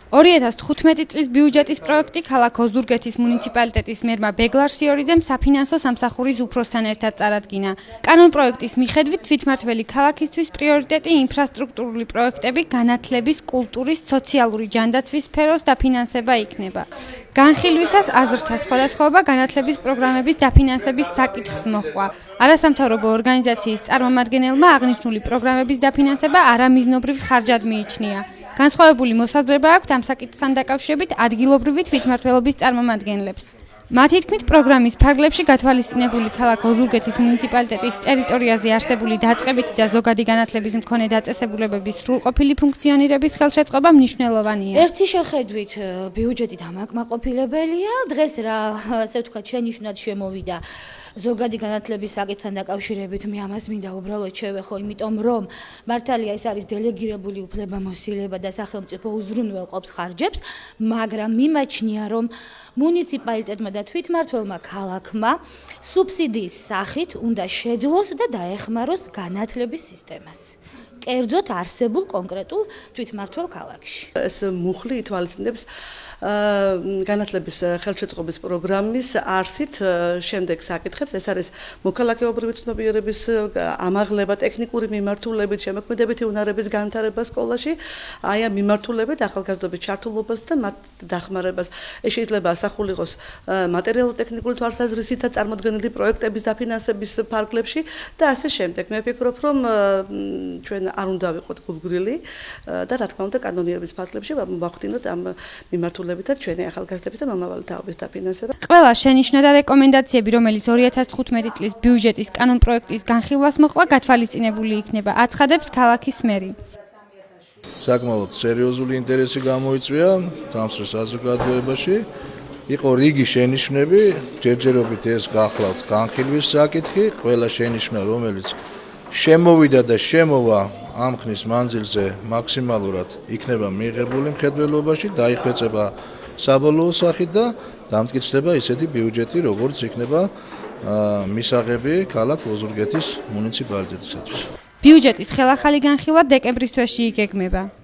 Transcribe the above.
2015 წლის ბიუჯეტის პროექტი ქალაქ ოზურგეთის მუნიციპალიტეტის მერმა ბეგლარ სიორიძემ საფინანსო სამსახურის უფროსთან ერთად წარადგინა. კანონპროექტის მიხედვით თვითმმართველი ქალაქისთვის პრიორიტეტი ინფრასტრუქტურული პროექტები, განათლების, კულტურის, სოციალური ჯანდაცვის სფეროს დაფინანსება იქნება. განხილვისას აზრთა სხვადასხვაობა განათლების პროგრამების დაფინანსების საკითხს მოჰყვა. არასამთავრობო ორგანიზაციის წარმომადგენელმა აღნიშნული პროგრამების დაფინანსება არამიზნობრივ ხარჯად მიიჩნია. განსხვავებული მოსაზრება აქვთ ამ საკითხთან დაკავშირებით ადგილობრივი თვითმმართველობის წარმომადგენლებს. მათი თქმით, პროგრამის ფარგლებში გათვალისწინებული ქალაქ ოზურგეთის მუნიციპალიტეტის ტერიტორიაზე არსებული დაწყებითი და ზოგადი განათლების მქონე დაწესებულებების სრულყოფილი ფუნქციონირების ხელშეწყობა მნიშვნელოვანია. ერთი შეხედვით ბიუჯეტი დამაკმაყოფილებელია. დღეს რა, ასე ვთქვათ, შენიშვნად შემოვიდა ზოგადი განათლების საკითხთან დაკავშირებით. მე ამას მინდა უბრალოდ შევეხო, იმიტომ რომ მართალია ეს არის დელეგირებული უფლებამოსილება და სახელმწიფო უზრუნველყოფს ხარჯებს, მაგრამ მიმაჩნია, რომ მუნიციპალიტეტმა და თვითმმართველმა ქალაქმა სუბსიდიის სახით უნდა შეძლოს და დაეხმაროს განათლების სისტემას. კერძოდ არსებულ კონკრეტულ თვითმმართველ ქალაქში. ეს მუხლი ითვალისწინებს განათლების ხელშეწყობის პროგრამის არსით შემდეგ საკითხებს. ეს არის მოქალაქეობრივი ცნობიერების ამაღლება, ტექნიკური მიმართულებით, შემოქმედებითი უნარების განვითარება სკოლაში, აი ამ მიმართულებით ახალგაზრდობის ჩართულობას და მათ დახმარებას. ეს შეიძლება ასახული იყოს მატერიალურ-ტექნიკური თვალსაზრისით და წარმოდგენილი პროექტების დაფინანსების ფარგლებში და ასე შემდეგ. მე ვფიქრობ, რომ ჩვენ არ უნდა ვიყოთ გულგრილი და რა თქმა უნდა კანონიერების ფარგლებში ვახდინოთ ამ მიმართულებითაც ჩვენი ახალგაზრდების და მომავალი თაობის დაფინანსება. ყველა შენიშვნა და რეკომენდაციები, რომელიც 2015 წლის ბიუჯეტის კანონპროექტის განხილვას მოჰყვა, გათვალისწინებული იქნება, აცხადებს ქალაქის მერი. საკმაოდ სერიოზული ინტერესი გამოიწვია დამსწრე საზოგადოებაში. იყო რიგი შენიშვნები, ჯერჯერობით ეს გახლავთ განხილვის საკითხი, ყველა შენიშვნა, რომელიც შემოვიდა და შემოვა ამ ხნის მანძილზე მაქსიმალურად იქნება მიღებული მხედველობაში, დაიხვეწება საბოლოო სახით და დამტკიცდება ისეთი ბიუჯეტი, როგორც იქნება მისაღები ქალაქ ოზურგეთის მუნიციპალიტეტისათვის. ბიუჯეტის ხელახალი განხილვა დეკემბრის თვეში იგეგმება.